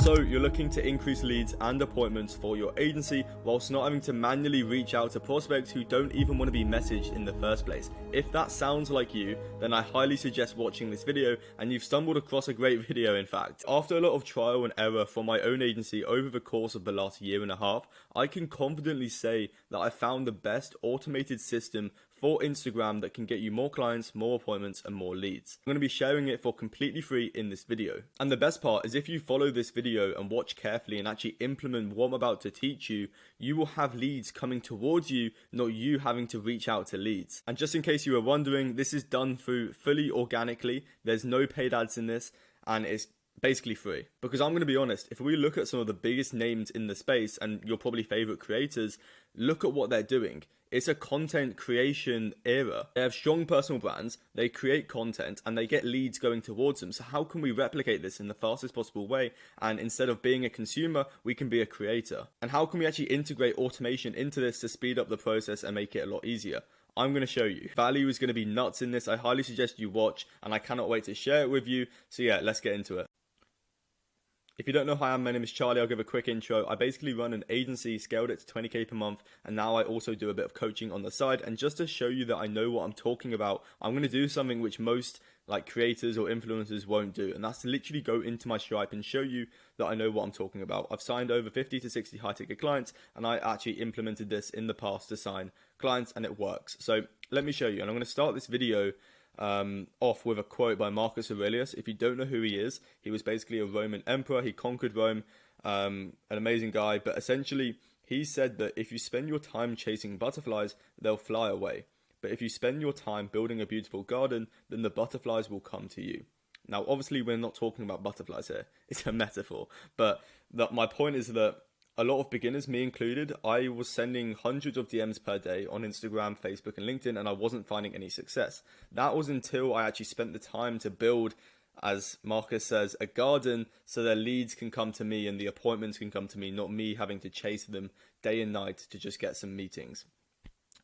So you're looking to increase leads and appointments for your agency whilst not having to manually reach out to prospects who don't even want to be messaged in the first place. If that sounds like you, then I highly suggest watching this video, and you've stumbled across a great video in fact. After a lot of trial and error from my own agency over the course of the last year and a half, I can confidently say that I found the best automated system for Instagram that can get you more clients, more appointments, and more leads. I'm going to be sharing it for completely free in this video. And the best part is if you follow this video and watch carefully and actually implement what I'm about to teach you, you will have leads coming towards you, not you having to reach out to leads. And just in case you were wondering, this is done through fully organically. There's no paid ads in this, and it's basically free. Because I'm going to be honest, if we look at some of the biggest names in the space and your probably favorite creators, look at what they're doing. It's a content creation era. They have strong personal brands, they create content, and they get leads going towards them. So how can we replicate this in the fastest possible way? And instead of being a consumer, we can be a creator. And how can we actually integrate automation into this to speed up the process and make it a lot easier? I'm going to show you. Value is going to be nuts in this. I highly suggest you watch, and I cannot wait to share it with you. So yeah, let's get into it. If you don't know who I am, my name is Charlie. I'll give a quick intro. I basically run an agency, scaled it to 20k per month, and now I also do a bit of coaching on the side. And just to show you that I know what I'm talking about, I'm going to do something which most like creators or influencers won't do, and that's to literally go into my Stripe and show you that I know what I'm talking about. I've signed over 50 to 60 high ticket clients, and I actually implemented this in the past to sign clients, and it works. So let me show you, and I'm going to start this video off with a quote by Marcus Aurelius. If you don't know who he is, he was basically a Roman emperor. He conquered Rome, an amazing guy, but essentially he said that if you spend your time chasing butterflies, they'll fly away. But if you spend your time building a beautiful garden, then the butterflies will come to you. Now, obviously, we're not talking about butterflies here. It's a metaphor. But my point is that a lot of beginners, me included, I was sending hundreds of DMs per day on Instagram, Facebook, and LinkedIn, and I wasn't finding any success. That was until I actually spent the time to build, as Marcus says, a garden so their leads can come to me and the appointments can come to me, not me having to chase them day and night to just get some meetings.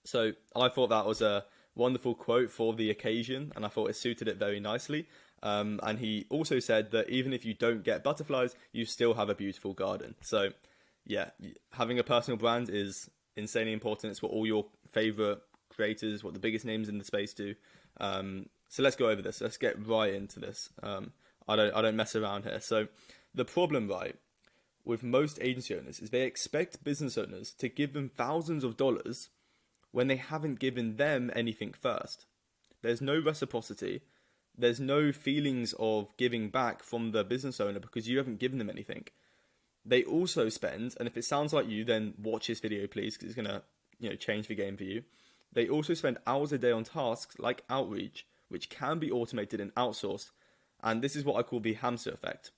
So I thought that was a wonderful quote for the occasion, and I thought it suited it very nicely. And he also said that even if you don't get butterflies, you still have a beautiful garden. So yeah, having a personal brand is insanely important. It's what all your favorite creators, what the biggest names in the space do. So let's go over this. Let's get right into this. I don't mess around here. So the problem, right, with most agency owners is they expect business owners to give them thousands of dollars when they haven't given them anything first. There's no reciprocity. There's no feelings of giving back from the business owner because you haven't given them anything. They also spend, and if it sounds like you, then watch this video, please, because it's going to, change the game for you. They also spend hours a day on tasks like outreach, which can be automated and outsourced. And this is what I call the hamster effect.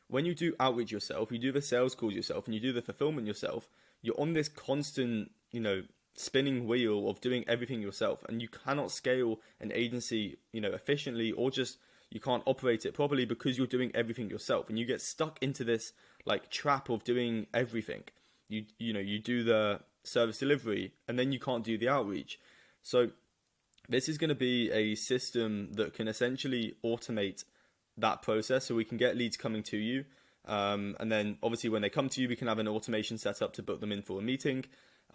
When you do outreach yourself, you do the sales calls yourself, and you do the fulfillment yourself, you're on this constant, spinning wheel of doing everything yourself. And you cannot scale an agency, efficiently, or just you can't operate it properly because you're doing everything yourself. And you get stuck into this like trap of doing everything. You do the service delivery and then you can't do the outreach. So this is going to be a system that can essentially automate that process so we can get leads coming to you. And then obviously when they come to you, we can have an automation set up to book them in for a meeting.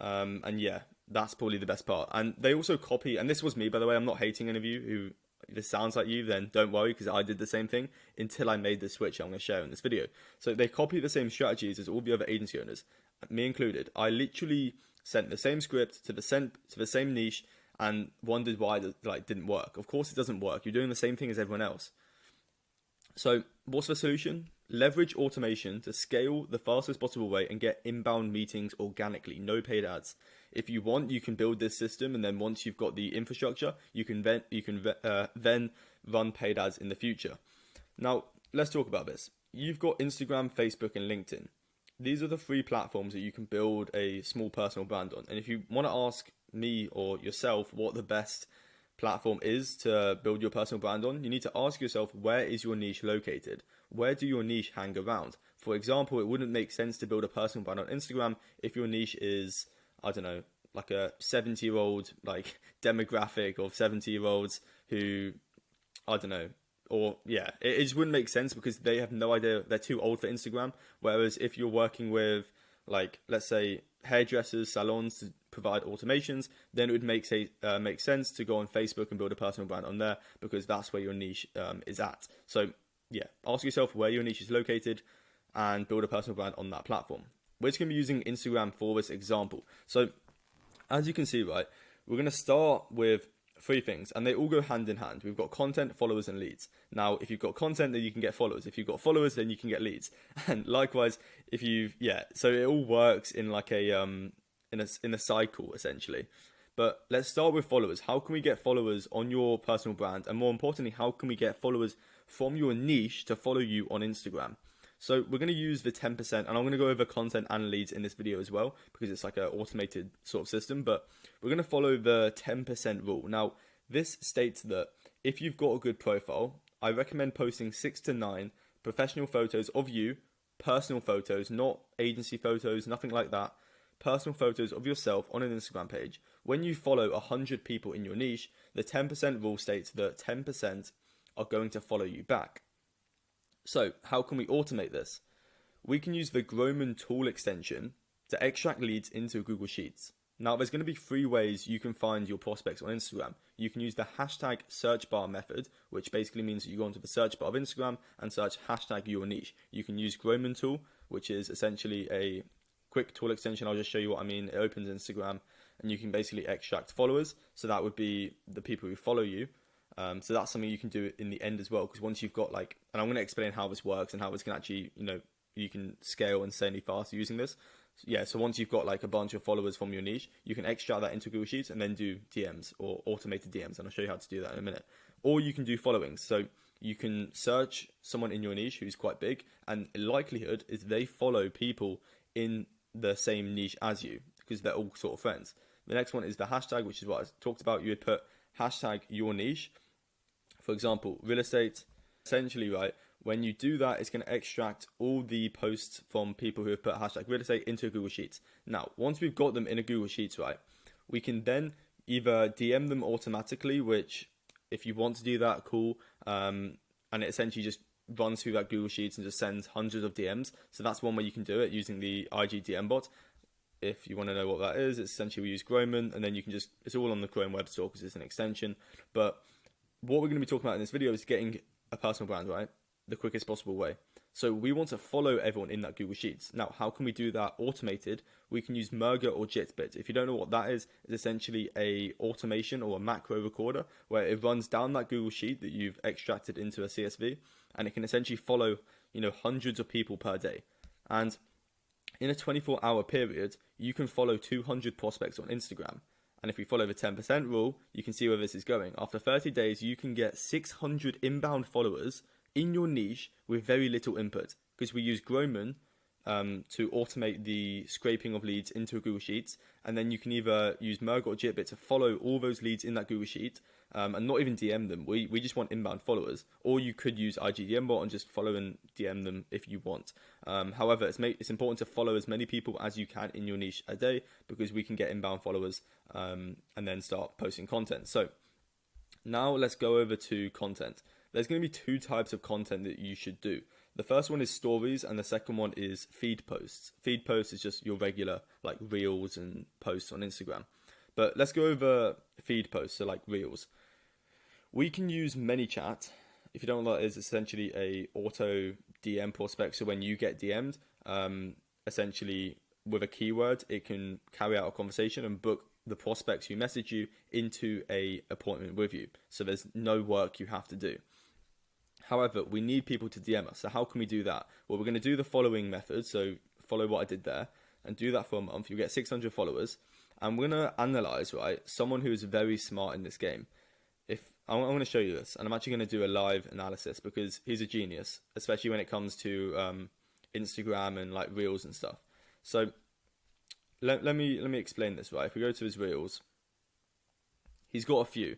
And yeah, that's probably the best part. And they also copy, and this was me, by the way, I'm not hating any of you who, if this sounds like you, then don't worry, because I did the same thing until I made the switch I'm going to share in this video. So they copy the same strategies as all the other agency owners, me included. I literally sent the same script to the same niche and wondered why it didn't work. Of course it doesn't work. You're doing the same thing as everyone else. So what's the solution? Leverage automation to scale the fastest possible way and get inbound meetings organically, no paid ads. If you want, you can build this system, and then once you've got the infrastructure, you can then run paid ads in the future. Now, let's talk about this. You've got Instagram, Facebook, and LinkedIn. These are the three platforms that you can build a small personal brand on. And if you want to ask me or yourself what the best platform is to build your personal brand on, you need to ask yourself, where is your niche located? Where do your niche hang around? For example, it wouldn't make sense to build a personal brand on Instagram if your niche is, I don't know, like a 70-year-old demographic of 70-year-olds who, I don't know, or yeah, it just wouldn't make sense because they have no idea. They're too old for Instagram. Whereas if you're working with, like, let's say hairdressers, salons to provide automations, then it would make sense to go on Facebook and build a personal brand on there because that's where your niche is at. So yeah, ask yourself where your niche is located and build a personal brand on that platform. We're just going to be using Instagram for this example. So as you can see, right, we're going to start with three things, and they all go hand in hand. We've got content, followers, and leads. Now, if you've got content, then you can get followers. If you've got followers, then you can get leads. And likewise, if you've, so it all works in like a in a cycle essentially. But let's start with followers. How can we get followers on your personal brand, and more importantly, how can we get followers from your niche to follow you on Instagram? So we're going to use the 10%, and I'm going to go over content and leads in this video as well, because it's like an automated sort of system, but we're going to follow the 10% rule. Now, this states that if you've got a good profile, I recommend posting 6 to 9 professional photos of you, personal photos, not agency photos, nothing like that, personal photos of yourself on an Instagram page. When you follow 100 people in your niche, the 10% rule states that 10% are going to follow you back. So how can we automate this? We can use the Groman tool extension to extract leads into Google Sheets. Now, there's going to be 3 ways you can find your prospects on Instagram. You can use the hashtag search bar method, which basically means that you go into the search bar of Instagram and search hashtag your niche. You can use Groman tool, which is essentially a quick tool extension. I'll just show you what I mean. It opens Instagram and you can basically extract followers. So that would be the people who follow you. So that's something you can do in the end as well, because once you've got and I'm going to explain how this works and how this can actually, you can scale insanely fast using this. So once you've got like a bunch of followers from your niche, you can extract that into Google Sheets and then do DMs or automated DMs, and I'll show you how to do that in a minute. Or you can do followings. So you can search someone in your niche who's quite big, and likelihood is they follow people in the same niche as you because they're all sort of friends. The next one is the hashtag, which is what I talked about. You would put hashtag your niche. For example, real estate. Essentially, right, when you do that, it's going to extract all the posts from people who have put hashtag real estate into a Google Sheets. Now, once we've got them in a Google Sheets, right, we can then either DM them automatically, which if you want to do that, cool. And it essentially just runs through that Google Sheets and just sends hundreds of DMs. So that's one way you can do it using the IG DM bot. If you want to know what that is, it's essentially we use Groman, and then you can just, it's all on the Chrome web store because it's an extension. But what we're going to be talking about in this video is getting a personal brand, right? The quickest possible way. So we want to follow everyone in that Google Sheets. Now, how can we do that automated? We can use Merger or Jitbit. If you don't know what that is, it's essentially a automation or a macro recorder where it runs down that Google Sheet that you've extracted into a CSV, and it can essentially follow, hundreds of people per day. And in a 24-hour period, you can follow 200 prospects on Instagram. And if we follow the 10% rule, you can see where this is going. After 30 days, you can get 600 inbound followers in your niche with very little input, because we use Groman to automate the scraping of leads into Google Sheets, and then you can either use Merge or Jitbit to follow all those leads in that Google Sheet and not even DM them. We just want inbound followers, or you could use IGDM bot and just follow and DM them if you want. However, it's important to follow as many people as you can in your niche a day, because we can get inbound followers and then start posting content. So now let's go over to content. There's going to be 2 types of content that you should do. The first one is stories, and the second one is feed posts. Feed posts is just your regular like reels and posts on Instagram. But let's go over feed posts, so like reels. We can use ManyChat. If you don't know what that is, essentially a auto DM prospect. So when you get DM'd, essentially with a keyword, it can carry out a conversation and book the prospects who message you into a appointment with you. So there's no work you have to do. However, we need people to DM us. So how can we do that? Well, we're going to do the following method. So follow what I did there and do that for a month. You get 600 followers. And we're going to analyze, right, someone who is very smart in this game. If I'm going to show you this, and I'm actually going to do a live analysis because he's a genius, especially when it comes to Instagram and like reels and stuff. So let me explain this, right? If we go to his reels, he's got a few.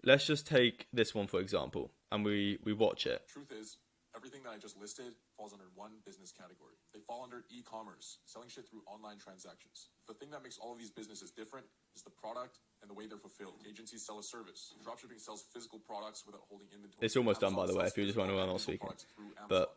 Let's just take this one for example, and we watch it. Truth is, everything that I just listed falls under one business category. They fall fall under e-commerce, selling shit through online transactions. The thing that makes all of these businesses different is the product and the way they're fulfilled. Agencies sell a service. Dropshipping sells physical products without holding inventory. It's almost done, by the way, if you just want to run on speaking. But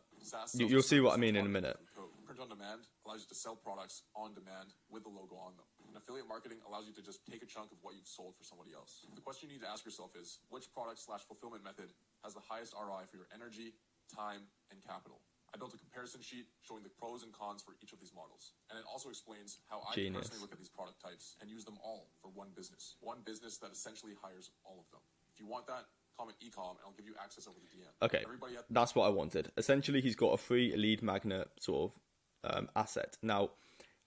you'll see what I mean in a minute. Print on demand allows you to sell products on demand with the logo on them. And affiliate marketing allows you to just take a chunk of what you've sold for somebody else. The question you need to ask yourself is, which product/fulfillment method has the highest ROI for your energy, time, and capital? I built a comparison sheet showing the pros and cons for each of these models. And it also explains how I personally look at these product types and use them all for one business. One business that essentially hires all of them. If you want that, comment ecom and I'll give you access over the DM. Okay, that's what I wanted. Essentially, he's got a free lead magnet sort of asset. Now,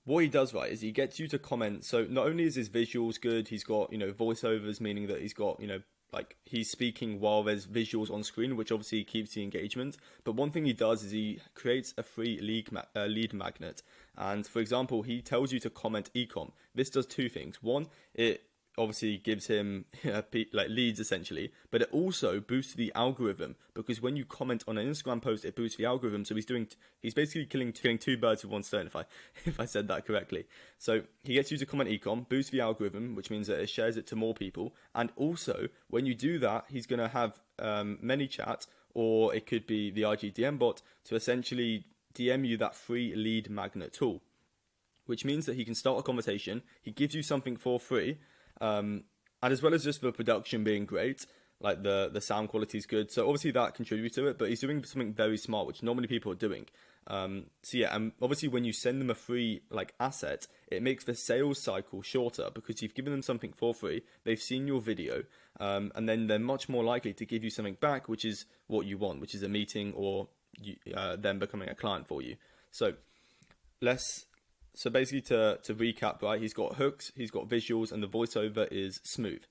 what he does, right, is he gets you to comment. So not only is his visuals good, he's got, voiceovers, meaning that he's got, like he's speaking while there's visuals on screen, which obviously keeps the engagement. But one thing he does is he creates a free lead magnet. And for example, he tells you to comment ecom. This does two things. One, it obviously gives him like leads essentially, but it also boosts the algorithm, because when you comment on an Instagram post, it boosts the algorithm. So he's basically killing two birds with one stone, if I said that correctly. So he gets you to comment ecom, boosts the algorithm, which means that it shares it to more people. And also when you do that, he's going to have ManyChat, or it could be the IG DM bot, to essentially DM you that free lead magnet tool, which means that he can start a conversation. He gives you something for free. And as well as just the production being great, like the sound quality is good. So obviously that contributes to it, but he's doing something very smart, which not many people are doing. So yeah, and obviously when you send them a free like asset, it makes the sales cycle shorter because you've given them something for free. They've seen your video, and then they're much more likely to give you something back, which is what you want, which is a meeting or them becoming a client for you. So basically to recap, right, he's got hooks, he's got visuals, and the voiceover is smooth,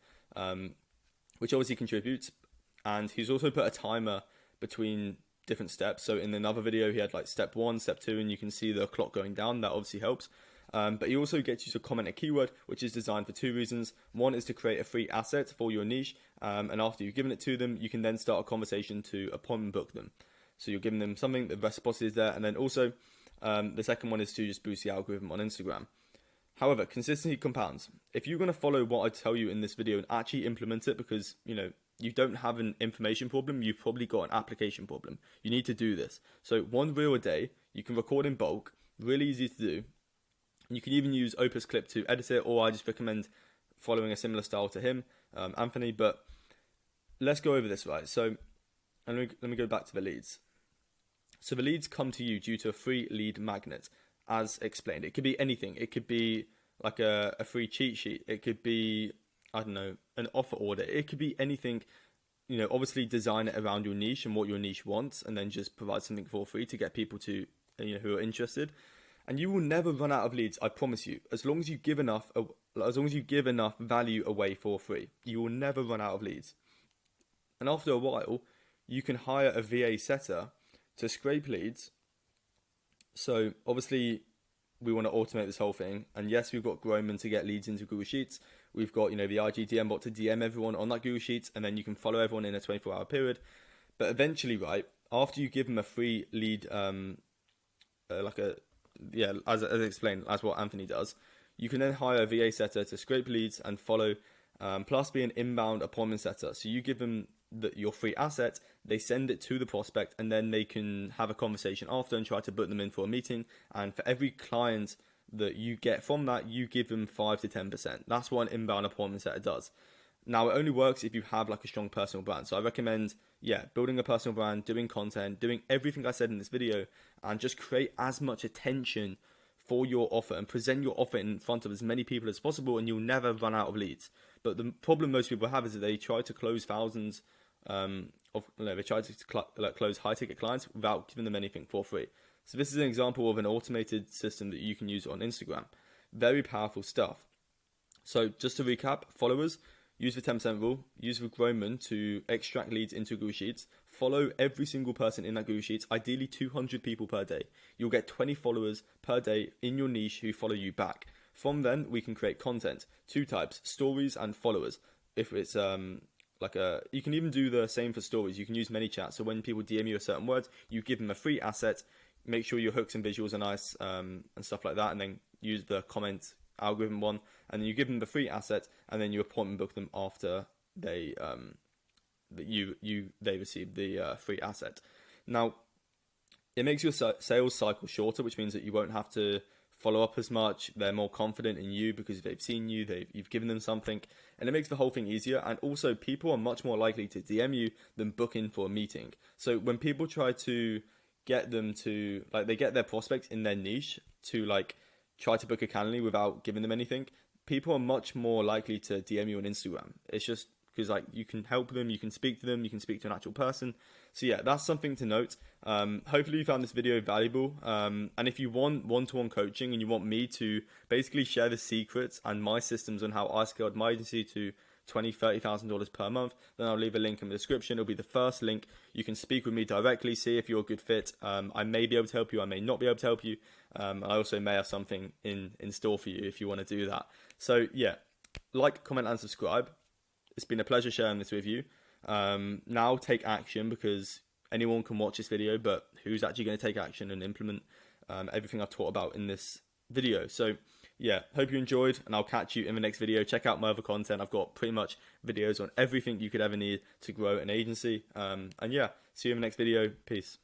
which obviously contributes. And he's also put a timer between different steps. So in another video, he had like step 1, step 2, and you can see the clock going down. That obviously helps. But he also gets you to comment a keyword, which is designed for two reasons. One is to create a free asset for your niche. And after you've given it to them, you can then start a conversation to appointment book them. So you're giving them something, the reciprocity is there. And then also, the second one is to just boost the algorithm on Instagram. However, consistency compounds. If you're going to follow what I tell you in this video and actually implement it, because you don't have an information problem, you've probably got an application problem. You need to do this. So 1 reel a day, you can record in bulk, really easy to do. You can even use Opus Clip to edit it, or I just recommend following a similar style to him, Anthony. But let's go over this, right? So let me go back to the leads. So the leads come to you due to a free lead magnet, as explained. It could be anything. It could be like a free cheat sheet. It could be, I don't know, an offer order. It could be anything. Obviously design it around your niche and what your niche wants, and then just provide something for free to get people to, who are interested. And you will never run out of leads, I promise you. As long as you give enough value away for free, you will never run out of leads. And after a while, you can hire a VA setter to scrape leads. So obviously we want to automate this whole thing. And yes, we've got Groman to get leads into Google Sheets. We've got, the IG DM bot to DM everyone on that Google Sheets, and then you can follow everyone in a 24-hour period. But eventually, right, after you give them a free lead, as explained, as what Anthony does, you can then hire a VA setter to scrape leads and follow, plus be an inbound appointment setter. So you give them your free asset, they send it to the prospect, and then they can have a conversation after and try to book them in for a meeting. And for every client that you get from that, you give them 5 to 10%. That's what an inbound appointment setter does. Now, it only works if you have like a strong personal brand. So I recommend, building a personal brand, doing content, doing everything I said in this video, and just create as much attention for your offer and present your offer in front of as many people as possible, and you'll never run out of leads. But the problem most people have is that they try to close thousands they try to close high ticket clients without giving them anything for free. So this is an example of an automated system that you can use on Instagram. Very powerful stuff. So just to recap, followers, use the 10% rule, use the Groman to extract leads into Google Sheets, follow every single person in that Google Sheets, ideally 200 people per day. You'll get 20 followers per day in your niche who follow you back. From then, we can create content, 2 types, stories and followers. If it's you can even do the same for stories. You can use ManyChat. So when people DM you a certain word, you give them a free asset, make sure your hooks and visuals are nice, and stuff like that, and then use the comment algorithm one, and then you give them the free asset, and then you appointment book them after they they receive the free asset. Now, it makes your sales cycle shorter, which means that you won't have to follow up as much. They're more confident in you because they've seen you, you've given them something, and it makes the whole thing easier. And also, people are much more likely to DM you than book in for a meeting. So when people try to get them to, like, they get their prospects in their niche to, like, try to book a Calendly without giving them anything, people are much more likely to DM you on Instagram. It's just because, like, you can help them, you can speak to them, you can speak to an actual person. So yeah, that's something to note. Hopefully you found this video valuable. And if you want one-to-one coaching and you want me to basically share the secrets and my systems on how I scaled my agency to $20,000-$30,000 per month, then I'll leave a link in the description. It'll be the first link. You can speak with me directly, see if you're a good fit. I may be able to help you, I may not be able to help you. I also may have something in store for you if you want to do that. So yeah, like, comment, and subscribe. It's been a pleasure sharing this with you. Now take action, because anyone can watch this video, but who's actually going to take action and implement everything I've taught about in this video? So yeah, hope you enjoyed, and I'll catch you in the next video. Check out my other content. I've got pretty much videos on everything you could ever need to grow an agency. And yeah, see you in the next video. Peace.